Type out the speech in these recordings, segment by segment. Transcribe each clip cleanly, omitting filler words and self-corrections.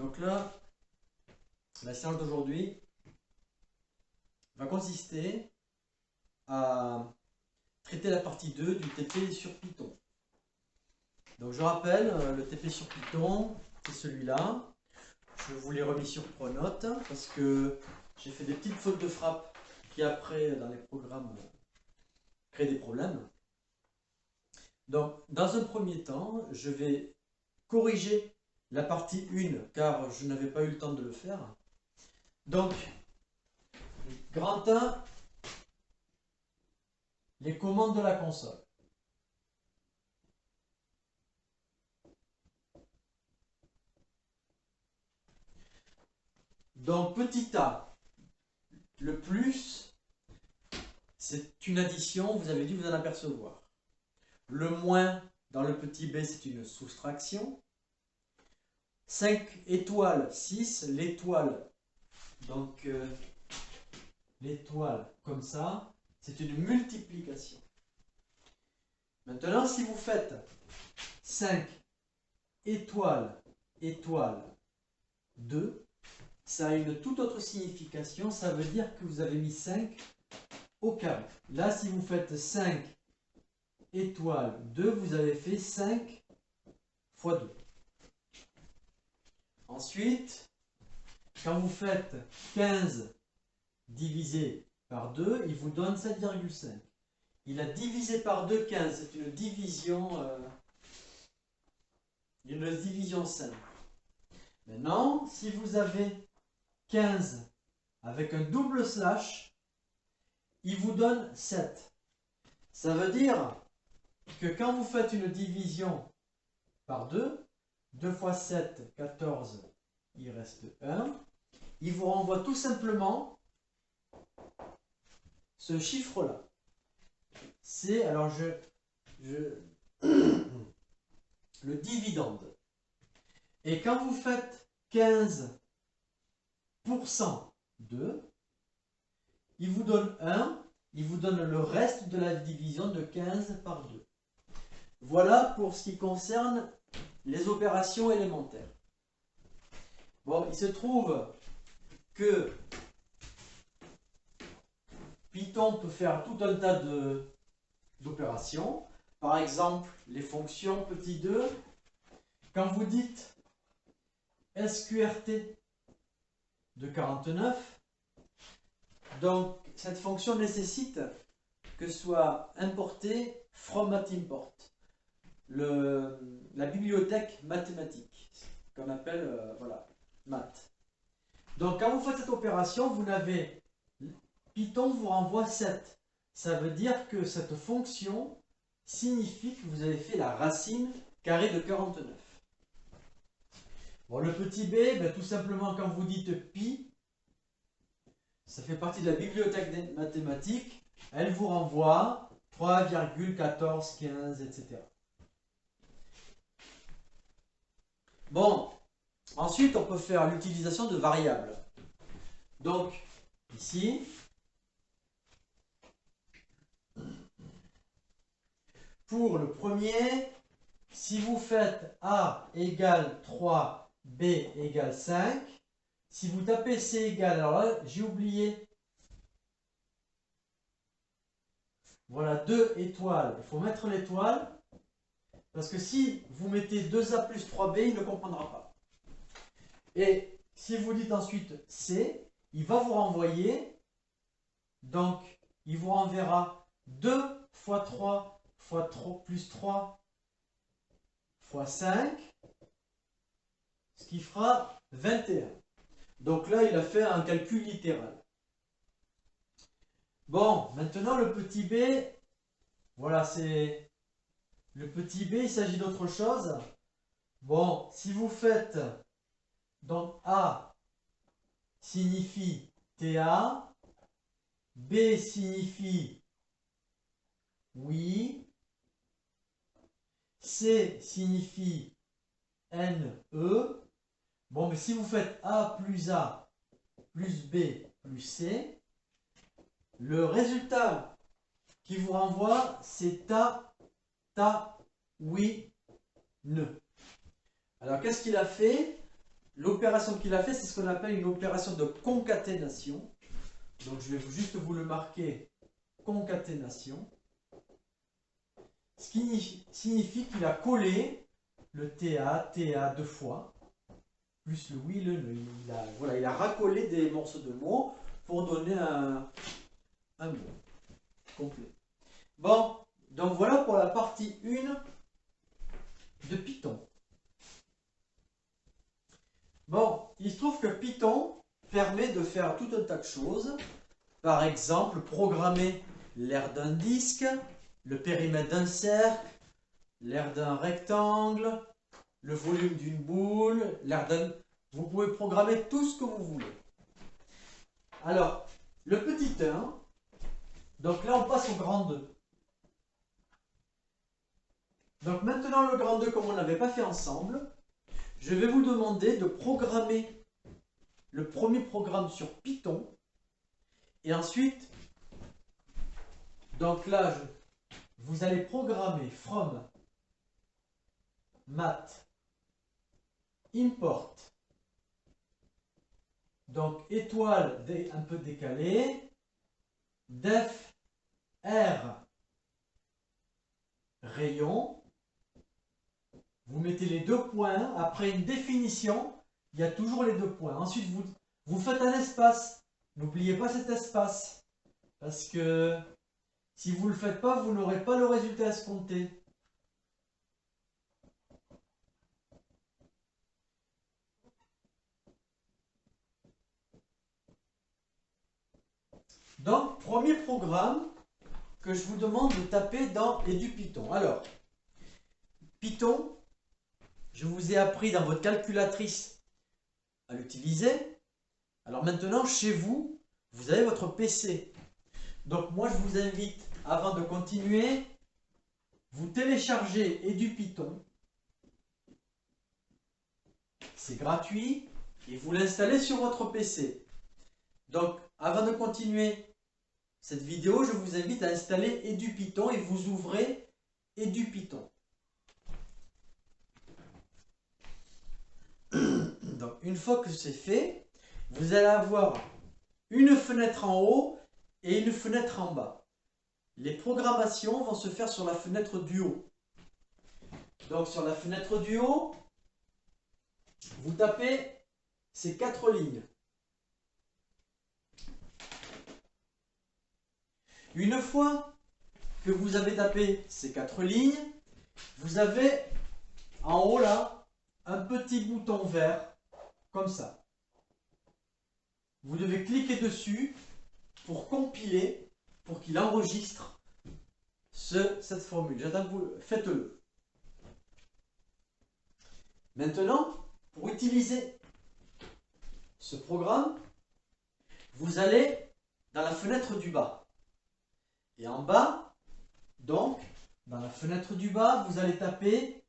Donc là, la séance d'aujourd'hui va consister à traiter la partie 2 du TP sur Python. Donc je rappelle, le TP sur Python, c'est celui-là. Je vous l'ai remis sur Pronote parce que j'ai fait des petites fautes de frappe qui après, dans les programmes, créent des problèmes. Donc, dans un premier temps, je vais corriger la partie 1 car je n'avais pas eu le temps de le faire. Donc, grand 1, les commandes de la console. Donc, petit a, le plus, c'est une addition, vous avez dû vous en apercevoir. Le moins, dans le petit b, c'est une soustraction. 5 étoiles, 6, l'étoile, donc l'étoile comme ça, c'est une multiplication. Maintenant, si vous faites 5 étoiles, étoile, 2, ça a une toute autre signification, ça veut dire que vous avez mis 5 au carré. Là, si vous faites 5 étoiles, 2, vous avez fait 5 fois 2. Ensuite, quand vous faites 15 divisé par 2, il vous donne 7,5. Il a divisé par 2, 15. C'est une division simple. Maintenant, si vous avez 15 avec un double slash, il vous donne 7. Ça veut dire que quand vous faites une division par 2, 2 fois 7, 14, il reste 1. Il vous renvoie tout simplement ce chiffre-là. C'est, alors le dividende. Et quand vous faites 15% de, il vous donne 1, il vous donne le reste de la division de 15 par 2. Voilà pour ce qui concerne les opérations élémentaires. Bon, il se trouve que Python peut faire tout un tas d'opérations. Par exemple, les fonctions petit 2. Quand vous dites SQRT de 49, donc cette fonction nécessite que soit importé from matimport, la bibliothèque mathématique, qu'on appelle voilà, math. Donc quand vous faites cette opération, vous n'avez, Python vous renvoie 7. Ça veut dire que cette fonction signifie que vous avez fait la racine carrée de 49. Bon, le petit b, ben, tout simplement quand vous dites pi, ça fait partie de la bibliothèque des mathématiques, elle vous renvoie 3,1415, etc. Bon, ensuite on peut faire l'utilisation de variables. Donc, ici, pour le premier, si vous faites A égale 3, B égale 5, si vous tapez C égale, alors là, j'ai oublié. Voilà, 2 étoiles. Il faut mettre l'étoile, parce que si vous mettez 2A plus 3B, il ne comprendra pas. Et si vous dites ensuite C, il va vous renvoyer, donc il vous renverra 2 fois 3 fois 3 plus 3 fois 5, ce qui fera 21. Donc là, il a fait un calcul littéral. Bon, maintenant le petit b, voilà, c'est le petit b, il s'agit d'autre chose. Bon, si vous faites, donc A signifie TA, B signifie oui, C signifie NE. Bon, mais si vous faites A plus B plus C, le résultat qui vous renvoie, c'est ta, oui, ne. Alors, qu'est-ce qu'il a fait? l'opération qu'il a fait, c'est ce qu'on appelle une opération de concaténation. Donc je vais juste vous le marquer, concaténation. Ce qui signifie qu'il a collé le TA deux fois, plus le oui, le ne. Voilà, il a racollé des morceaux de mots pour donner un mot complet. Bon, donc voilà pour la partie 1 de Python. Bon, il se trouve que Python permet de faire tout un tas de choses. Par exemple, programmer l'aire d'un disque, le périmètre d'un cercle, l'aire d'un rectangle, le volume d'une boule, l'aire d'un... Vous pouvez programmer tout ce que vous voulez. Alors, le petit 1, donc là on passe au grand 2. Donc maintenant le grand 2, comme on n'avait pas fait ensemble, je vais vous demander de programmer le premier programme sur Python. Et ensuite, donc là, vous allez programmer from math import, donc étoile un peu décalée, def r rayon, vous mettez les 2 points, après une définition, il y a toujours les 2 points. Ensuite, vous faites un espace, n'oubliez pas cet espace, parce que si vous ne le faites pas, vous n'aurez pas le résultat escompté. Donc, premier programme que je vous demande de taper dans EduPython. Alors, Python, je vous ai appris dans votre calculatrice à l'utiliser. Alors maintenant, chez vous, vous avez votre PC. Donc moi, je vous invite, avant de continuer, vous téléchargez EduPython. C'est gratuit et vous l'installez sur votre PC. Donc, avant de continuer cette vidéo, je vous invite à installer EduPython et vous ouvrez EduPython. Donc, une fois que c'est fait, vous allez avoir une fenêtre en haut et une fenêtre en bas. Les programmations vont se faire sur la fenêtre du haut. Donc, sur la fenêtre du haut, vous tapez ces 4 lignes. Une fois que vous avez tapé ces 4 lignes, vous avez en haut là un petit bouton vert comme ça. Vous devez cliquer dessus pour compiler, pour qu'il enregistre cette formule. J'attends que vous faites-le. Maintenant, pour utiliser ce programme, vous allez dans la fenêtre du bas. Et en bas, donc, dans la fenêtre du bas, vous allez taper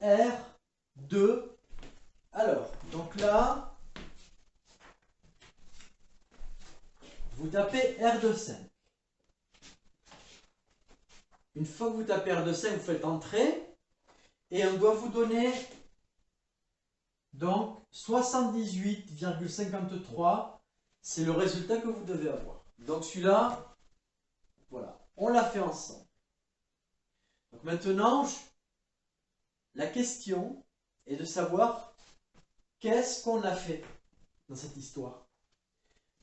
R2. Alors, donc là, vous tapez R25. Une fois que vous tapez R25, vous faites entrer. Et on doit vous donner donc 78,53. C'est le résultat que vous devez avoir. Donc celui-là, voilà, on l'a fait ensemble. Donc maintenant, la question est de savoir qu'est-ce qu'on a fait dans cette histoire.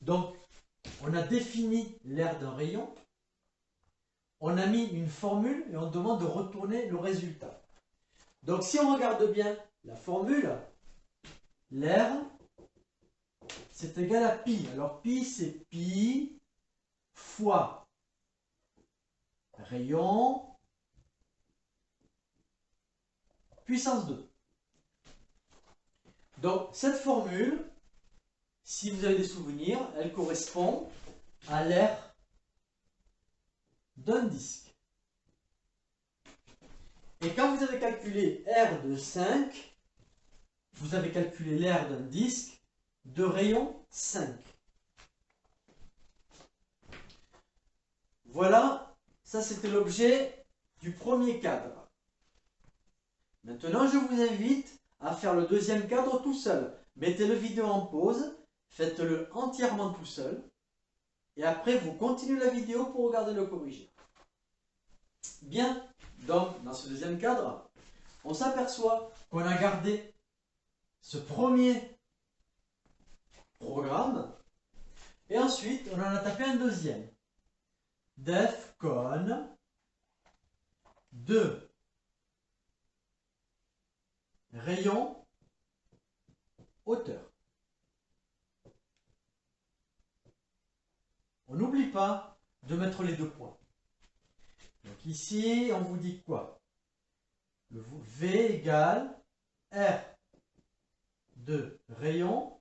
Donc, on a défini l'aire d'un rayon, on a mis une formule et on demande de retourner le résultat. Donc, si on regarde bien la formule, l'aire, c'est égal à pi. Alors, pi, c'est pi fois rayon puissance 2. Donc, cette formule, si vous avez des souvenirs, elle correspond à l'aire d'un disque. Et quand vous avez calculé R de 5, vous avez calculé l'aire d'un disque de rayon 5. Voilà, ça c'était l'objet du premier cadre. Maintenant, je vous invite à faire le deuxième cadre tout seul. mettez le vidéo en pause, faites-le entièrement tout seul, et après vous continuez la vidéo pour regarder le corrigé. Bien, donc dans ce deuxième cadre, on s'aperçoit qu'on a gardé ce premier programme, et ensuite on en a tapé un deuxième. Def con de rayon hauteur. On n'oublie pas de mettre les deux points. Donc ici, on vous dit quoi? Le V égale R de rayon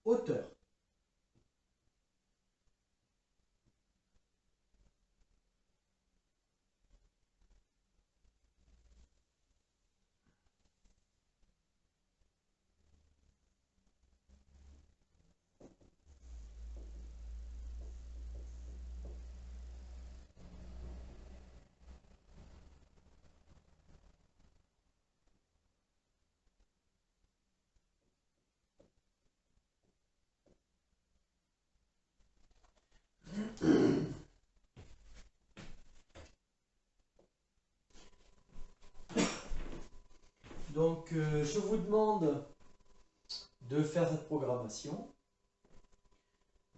hauteur. Donc, je vous demande de faire cette programmation.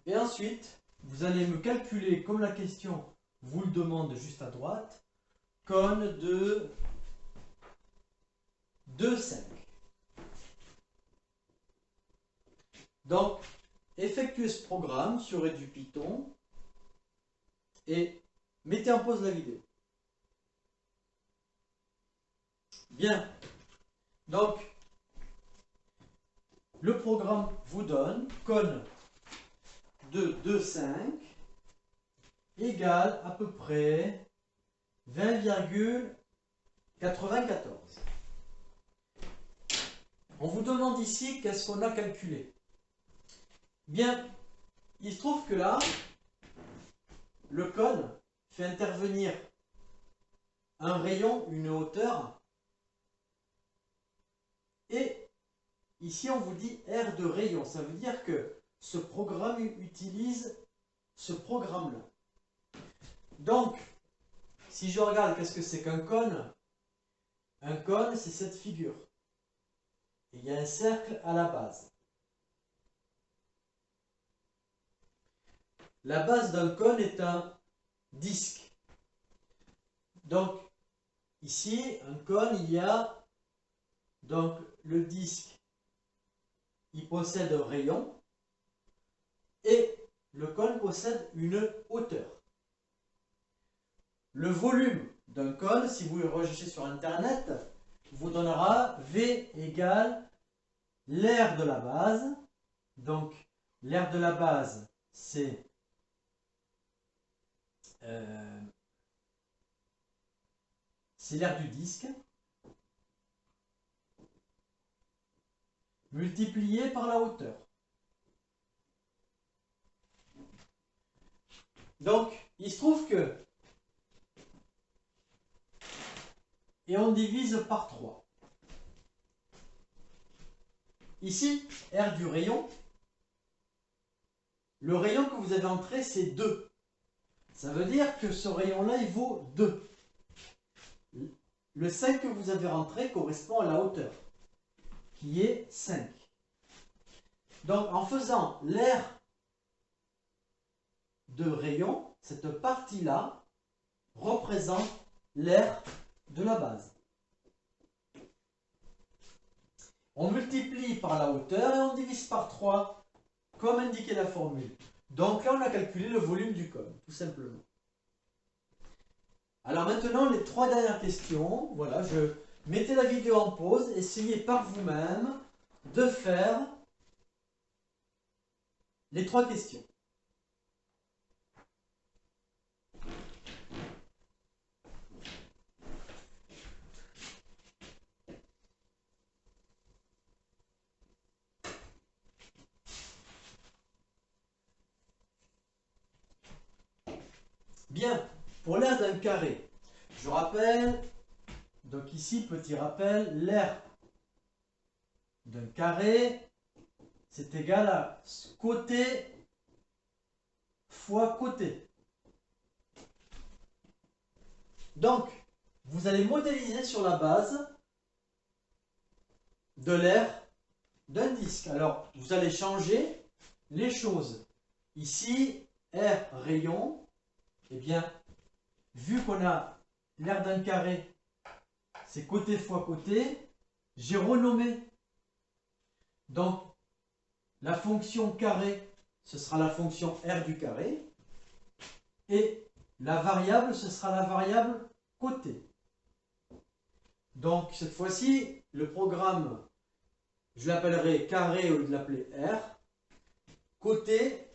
Et ensuite, vous allez me calculer, comme la question vous le demande juste à droite, con de 2,5. Donc, effectuez ce programme sur EduPython et mettez en pause la vidéo. Bien. Donc, le programme vous donne con de 2,5 égale à peu près 20,94. On vous demande ici qu'est-ce qu'on a calculé. Bien, il se trouve que là, le con fait intervenir un rayon, une hauteur, et ici on vous dit R de rayon. Ça veut dire que ce programme utilise ce programme-là. Donc, si je regarde qu'est-ce que c'est qu'un cône, un cône c'est cette figure. Et il y a un cercle à la base. La base d'un cône est un disque. Donc, ici, un cône, il y a donc le disque, il possède un rayon et le cône possède une hauteur. Le volume d'un cône, si vous le recherchez sur Internet, vous donnera V égale l'aire de la base. Donc, l'aire de la base, c'est l'aire du disque, multiplié par la hauteur. Donc, il se trouve que, et on divise par 3. Ici, R du rayon, le rayon que vous avez entré, c'est 2. Ça veut dire que ce rayon-là, il vaut 2. Le 5 que vous avez rentré correspond à la hauteur, qui est 5. Donc, en faisant l'aire de rayon, cette partie-là représente l'aire de la base. On multiplie par la hauteur et on divise par 3, comme indiqué la formule. Donc là, on a calculé le volume du cône, tout simplement. Alors maintenant, les 3 dernières questions. Voilà, je mettez la vidéo en pause, essayez par vous-même de faire les 3 questions. Bien, pour l'aire d'un carré, je rappelle, donc ici, petit rappel, l'aire d'un carré, c'est égal à côté fois côté. Donc, vous allez modéliser sur la base de l'aire d'un disque. Alors, vous allez changer les choses. Ici, R rayon, eh bien, vu qu'on a l'aire d'un carré, c'est côté fois côté, j'ai renommé. Donc, la fonction carré, ce sera la fonction R du carré, et la variable, ce sera la variable côté. Donc, cette fois-ci, le programme, je l'appellerai carré au lieu de l'appeler R. Côté,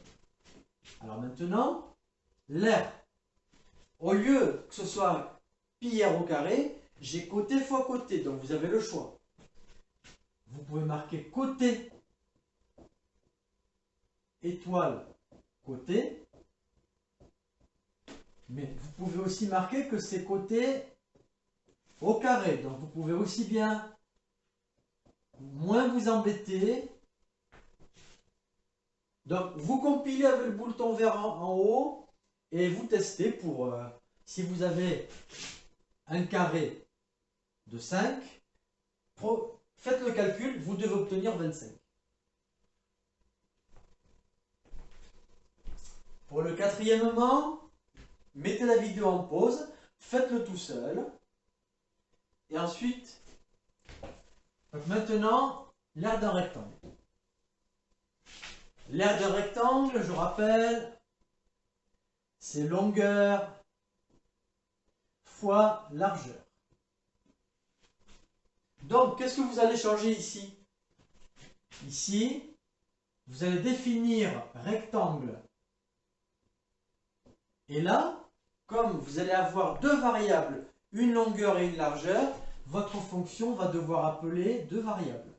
alors maintenant, l'aire, au lieu que ce soit pi r au carré, j'ai côté fois côté, donc vous avez le choix. Vous pouvez marquer côté, étoile, côté, mais vous pouvez aussi marquer que c'est côté au carré, donc vous pouvez aussi bien moins vous embêter. Donc vous compilez avec le bouton vert en haut et vous testez pour si vous avez un carré de 5, faites le calcul, vous devez obtenir 25. Pour le quatrièmement, mettez la vidéo en pause, faites-le tout seul. Et ensuite, donc maintenant, l'aire d'un rectangle. L'aire d'un rectangle, je rappelle, c'est longueur fois largeur. Donc, qu'est-ce que vous allez changer ici? Ici, vous allez définir rectangle. Et là, comme vous allez avoir deux variables, une longueur et une largeur, votre fonction va devoir appeler deux variables.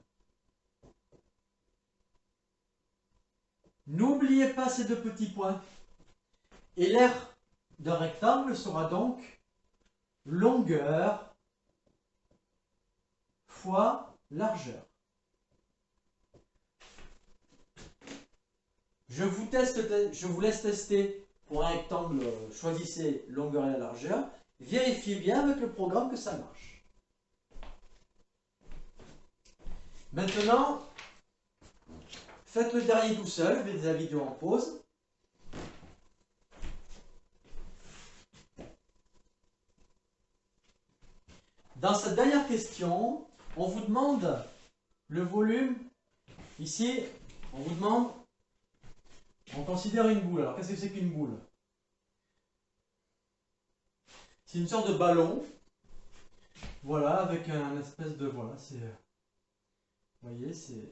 N'oubliez pas ces deux petits points. Et l'aire d'un rectangle sera donc longueur fois largeur. Je vous laisse tester pour un rectangle, choisissez longueur et la largeur. Vérifiez bien avec le programme que ça marche. Maintenant, faites le dernier tout seul, mettez la vidéo en pause. Dans cette dernière question, on vous demande le volume. Ici, on vous demande, on considère une boule. Alors, qu'est-ce que c'est qu'une boule? C'est une sorte de ballon. Voilà, avec un espèce de... Voilà, c'est... Vous voyez, c'est...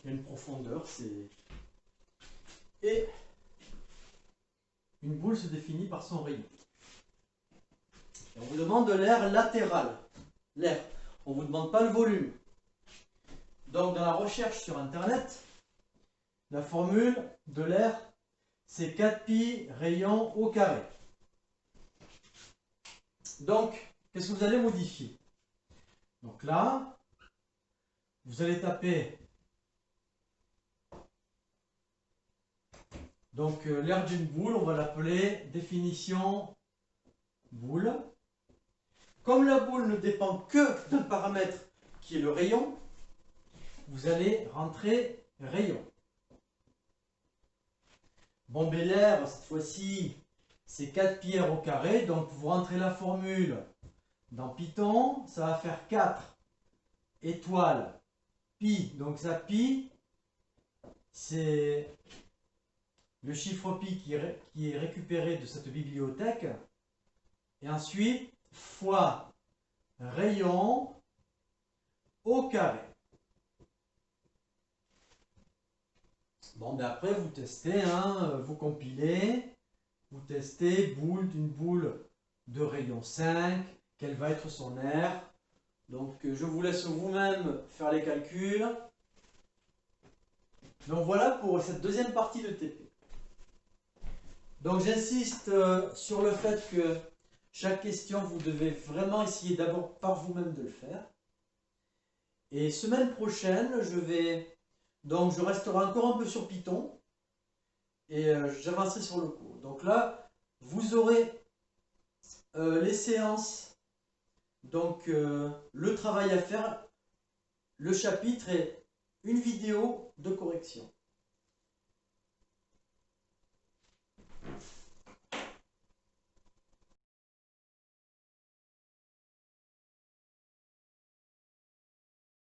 Il y a une profondeur, c'est... Et une boule se définit par son rayon. Et on vous demande de l'aire latéral. L'aire. On ne vous demande pas le volume. Donc, dans la recherche sur Internet, la formule de l'aire, c'est 4pi rayon au carré. Donc, qu'est-ce que vous allez modifier? Donc là, vous allez taper donc l'aire d'une boule, on va l'appeler définition boule. Comme la boule ne dépend que d'un paramètre qui est le rayon, vous allez rentrer rayon. Bon, ben l'aire, cette fois-ci, c'est 4pi r au carré, donc vous rentrez la formule dans Python, ça va faire 4 étoiles pi, donc ça pi, c'est le chiffre pi qui est récupéré de cette bibliothèque, et ensuite fois rayon au carré. Bon, ben après vous testez, hein, vous compilez, vous testez une boule de rayon 5, quelle va être son aire. Donc je vous laisse vous-même faire les calculs. Donc voilà pour cette deuxième partie de TP. Donc j'insiste sur le fait que chaque question, vous devez vraiment essayer d'abord par vous-même de le faire. Et semaine prochaine, je resterai encore un peu sur Python et j'avancerai sur le cours. Donc là, vous aurez les séances, donc le travail à faire, le chapitre et une vidéo de correction.